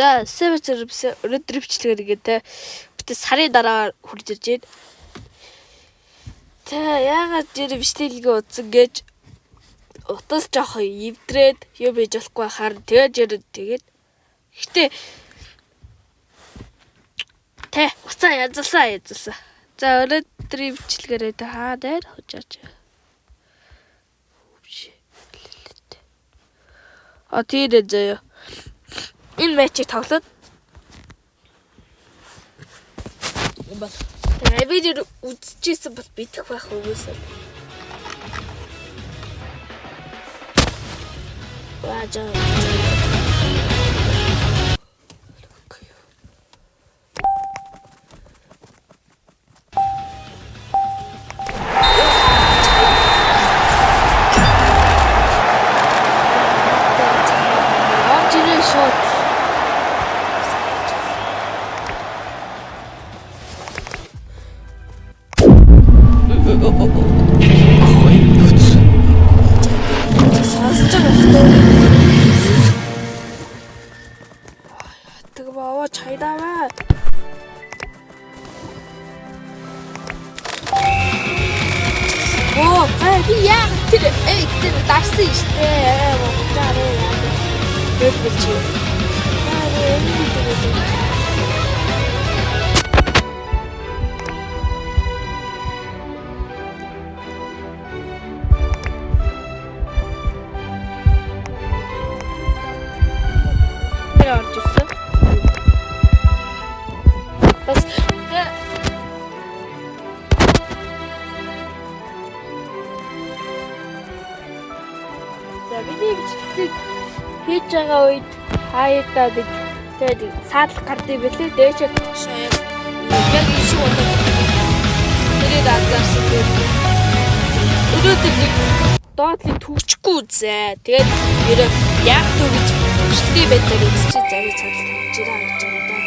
За, сервис өнөөдөр бичлэгээр гэдэг битээ сарын дараа хурж ирж байна. Тэ яагаад жир бичлэгээ утсан гэж утас жоох эвдрээд юу бийж болохгүй хаар тэгээд гэтээ тэ уцаа язалсан. За өнөөдрийн бичлэгээрээ тэ хаа дээр хожооч. Тэгээд заяа. Энэ матчийг тоглоод бас видео үзчихсэн бол битэх байх үгүйсэл. Ваажаа. Тэгвэл чайдаа. Оо, би яа тэр дарсан штэ. Монголоор яа. Бэлбэлч. Миний бичлэг хийж байгаа үед хаяатаа гэж тэгээд саадлах гардыг бэлээ дээшээ төгшөө яг энэ шиг болоод тэрийг анзаарсан тэгээд өнөөдөр нэг доотлыг төгчгүй үзээ. Тэгээд ерөө яг төгж төгсдгий байдлаар үзчих зарим цаалт хийж байгаа гэж байна да.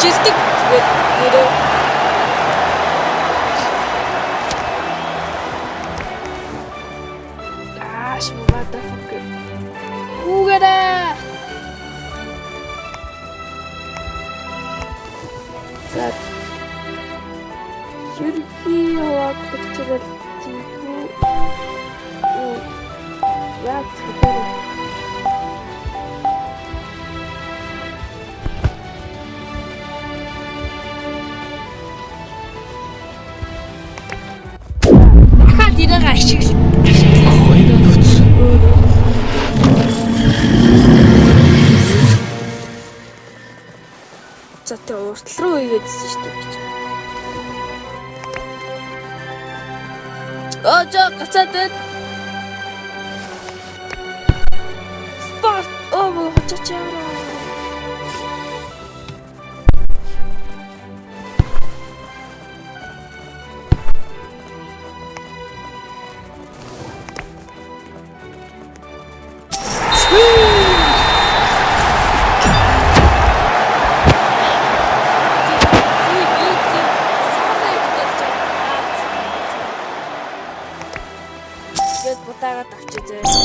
Жилдэг гэдэг Gosh, motherfucker. Угаараа. За. Шүрхий яваад бичвэл тийхүү. Яг зүгээр. За тэ уртл руу игээдсэн шүү дээ гэж. Жоо гацаад байна. Спорт хачаачаа. Бутаага тавчаа зэ.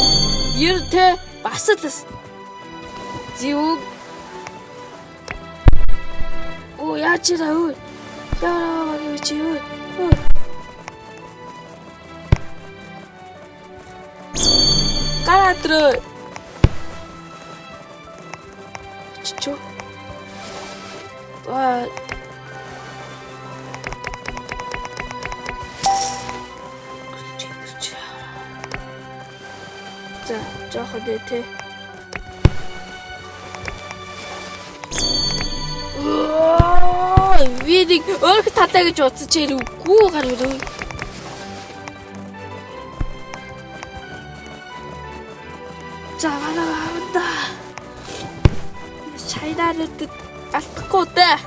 Ер тэ бас л зэвг. Оо яач ирээ өө. Яа гэж чи өө. Гараатрөө. Чичо. За, жоохон дэ. Видик өөрх татаа гэж утсаж ирвгүй гар өрөө. За, ваа. Чайдаард алдахгүй дээ.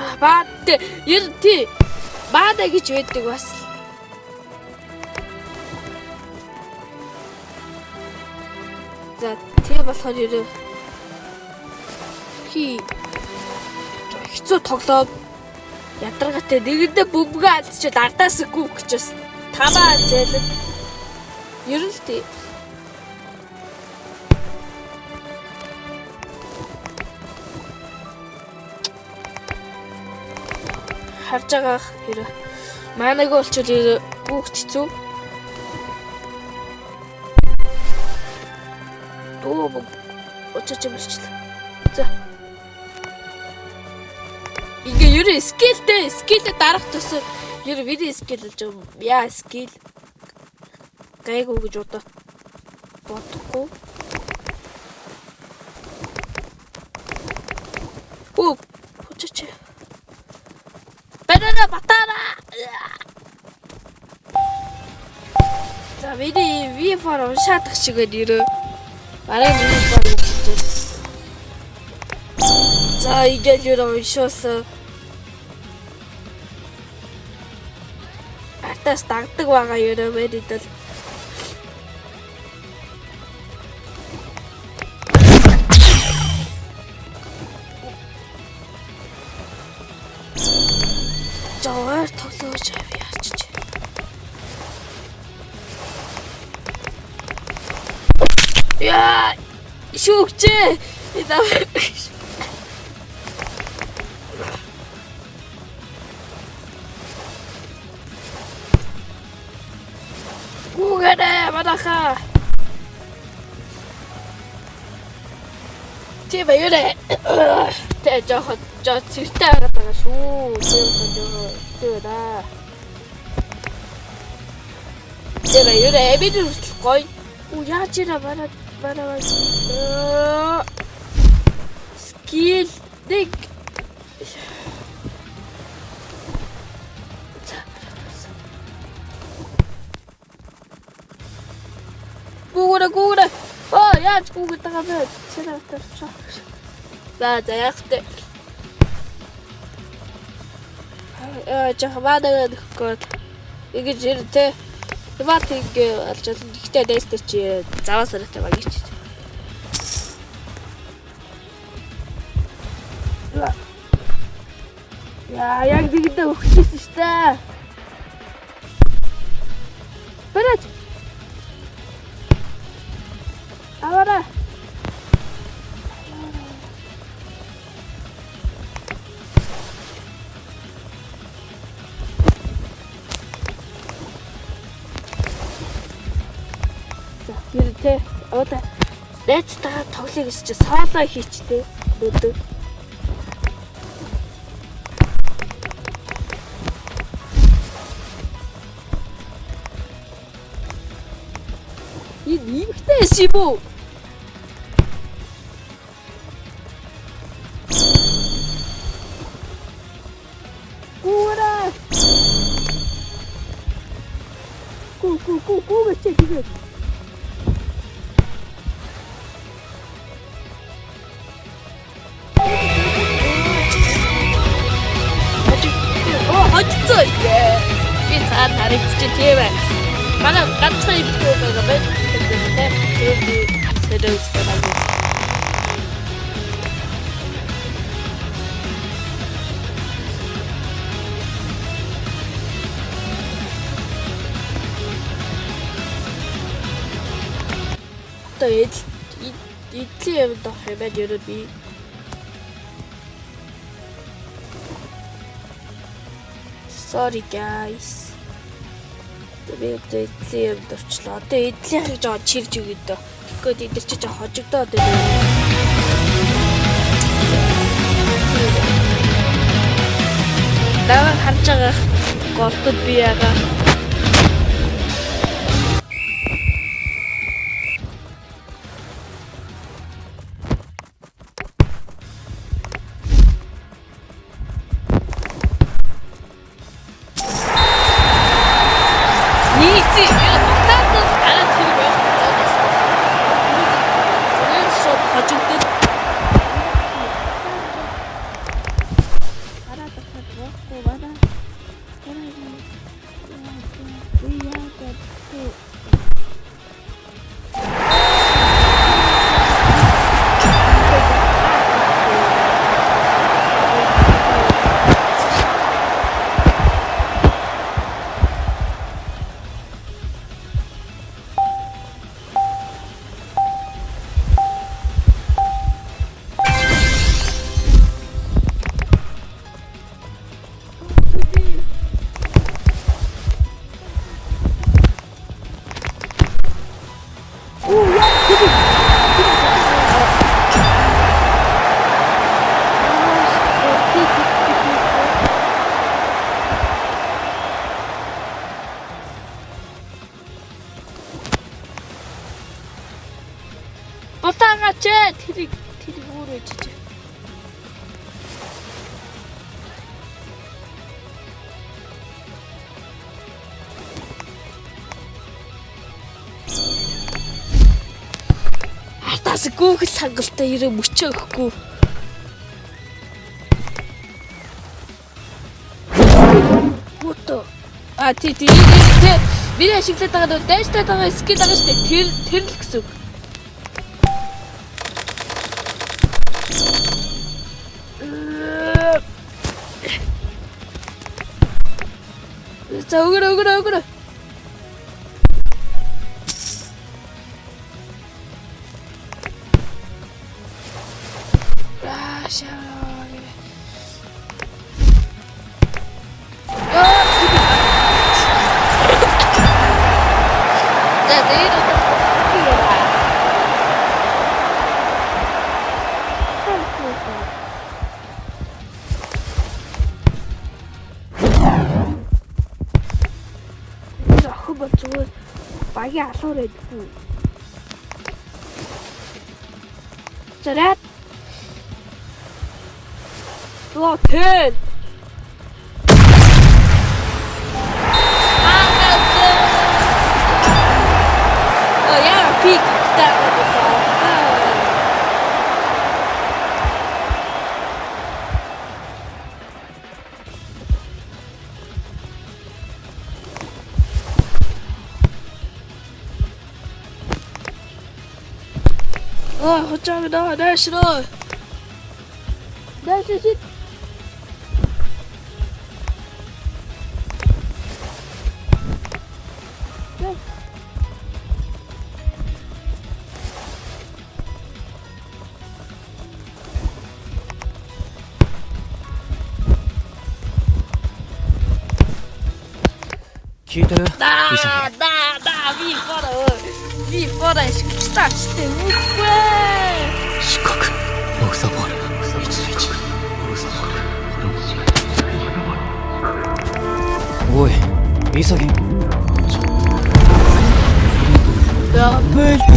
Яа, бат. Ер тий. Маана гэж байдаг бас. За тий болохоор ерөө хэцүү тоглоод ядаргатай нэгэндээ бөмбөгөө алдчихад ардаас гүв гэж бас тамаа зээлэг ер нь тий харж байгаа хэрэг манайг олчвол ерөө гүвч хэцүү очиж болчихлоо. За. Ингээ юу скилтэй дарах төсөө юу видео скил болж байгаа юм. Яа скил гайгүй гэж бодохгүй. Очиж. Банана батара. За видео форм шатах шиг нэрээ. Барай нэг баг. За игээл юу уншуулсан. Атас дагдаг байгаа юу мэдээд л. Жавар тоглож авъяач. Яа шүүгчээ. Гугадэ мадаха. Тэ баярэ. Тэ жоо цэвтэй агаад байгаа шүү. Тэ баярэ бид гоё. Яаж яа бараа скил дэг гугра яаж гугд байгаа бэ цэнэтэр за яахтэй жахвада гэхгүй ингэж ирдэ Бат ингээ алж ихтэй дэстэ чи заваа сарахтай багич. Яа яг дигдэ өгчихсэн штэ. Бэрэж. Авара. Тэ одоо дэцтайгаа тоглоё гэж чи соолоо хийчтэй өдөө. Иймхтэй шибүү. Гура. Ку гэчээ. Хоцтой. Би цаад харагдчих тийм ээ. Манай ганцхан юм байгаа байх. Одоо эдлийн юм дах юм байна ерөө би. Sorry guys. Тэгээд эдлийн юм дурчлаа. Одоо эдлийн хийж байгаа чирж өгöd дөө. Тэгэхгүй эдэр чи жоо хожигдоод байна. Даваа харж байгаа голтод би яага. Яач тэрийг өөрөө жижиг. Артаас Google хангалттай ирээ мөчөө өгөхгүй. Мото. Тий би ашиглаад байгаа нь дайштай байгаа скил байгаа шүү дээ. Тэр л гэсэн үг. За өгөр. Зүгээр багийн алуур байдгүй. Зарад. Лотел. Я пик так. 호짱이다. 날 싫어. 날 싫어. 기다려. 나 위퍼라 식사してうっぺ四国モグサボール111おい急げやべえ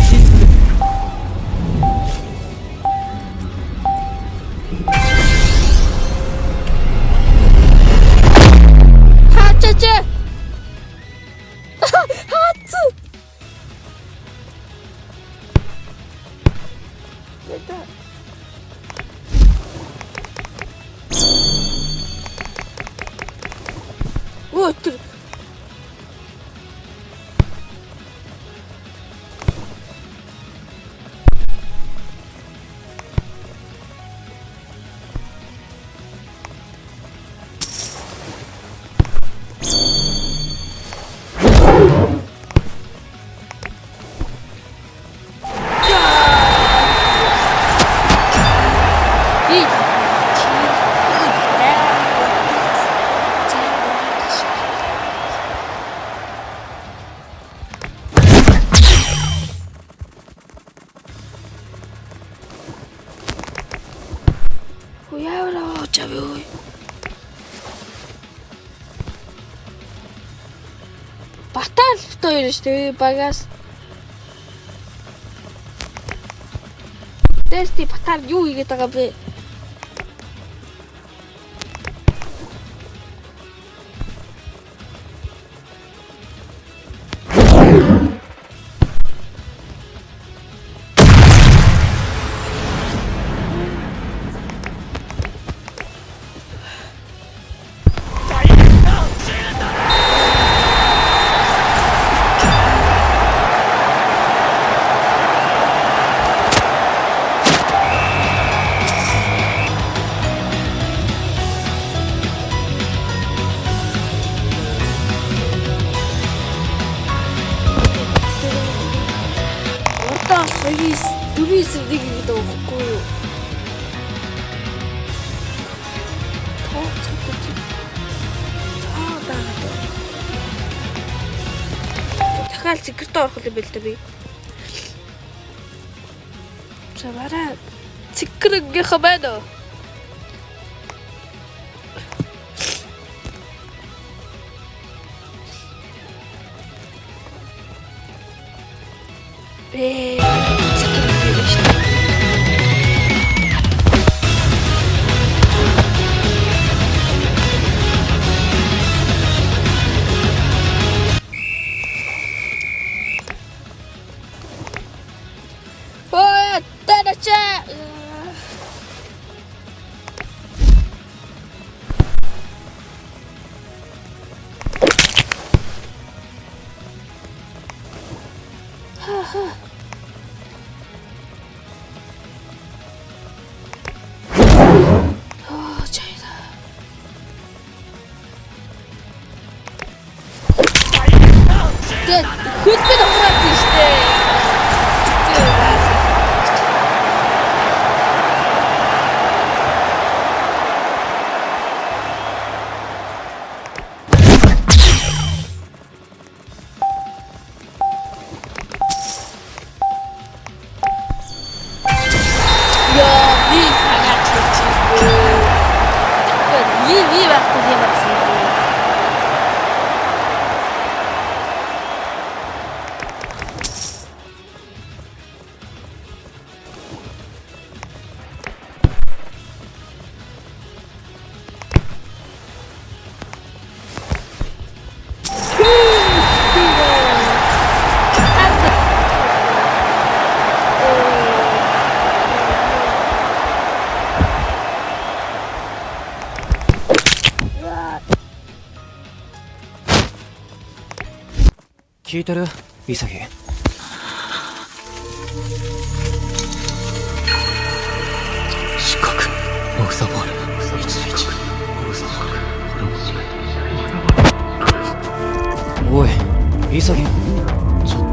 Баталтай ирж штэ багаас. Тэсти батал юу хийгээд байгаа бэ? Дөрвис нэг гэдэг өгөхгүй юу? Тооцоод дахиад секрет орох юм байл та би. За бараа секретгийнхаа байна уу? Секрет Тэгээд хөлбөд ухраад тийм штэ. Хэцүү байна. Яа, би хагаач хийчихгүй. Тэгээд би багтах юм байна.聞いてる潔。失格。オフサボール。1-1。おい、潔。ちょっ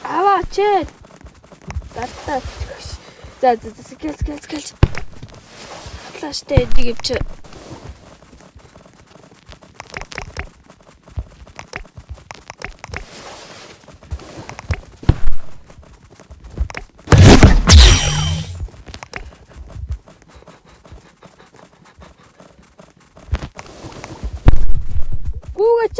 Аваач. Даттаа. За скэл. Атлааштай эдийг өвч. Гүүгээч.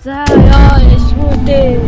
За яа яшгүүдээ.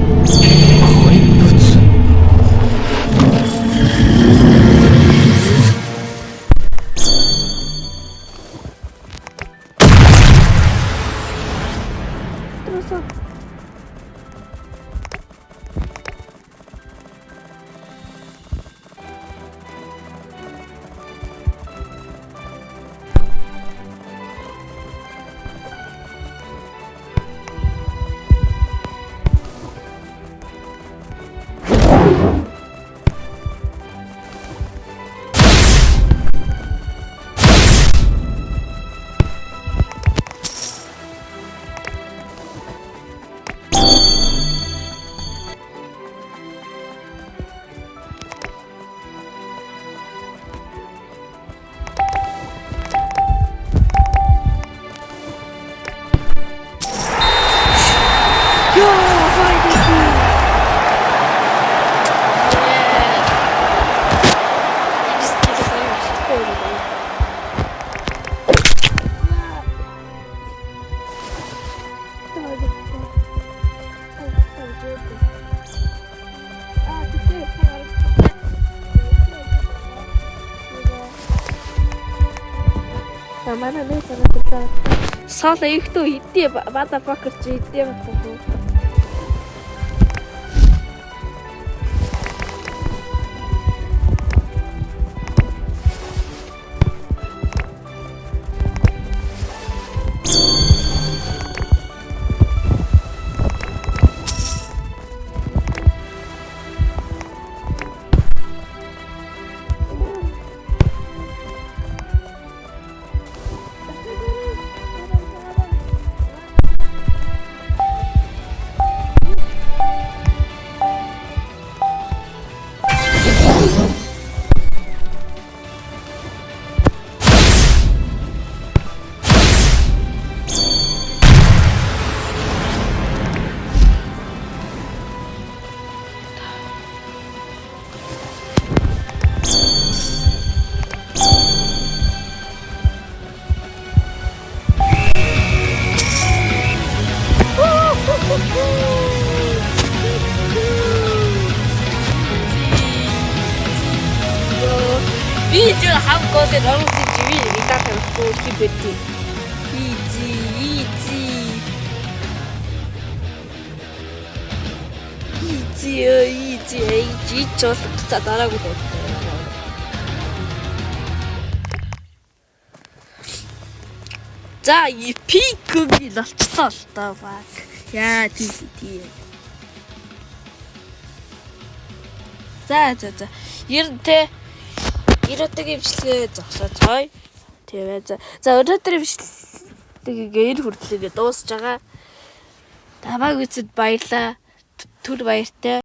За манай нэг санаа Соло ихтэй хэдий бада покер чи хэдий байна. Видео хамгаалаад оруулсан живийг редактор хийхгүй бэти. Easy чол за дараагүй л. За пикгүй болчихлоо л таа баг. Яа тий. За. Ирээдүйн имчилгээ зогсоож хой. Тэгээ за өнөөдрийн имчилгээгээ хүртлээгээ дуусж байгаа. Тамааг үзэд баярлаа. Түр баяртай.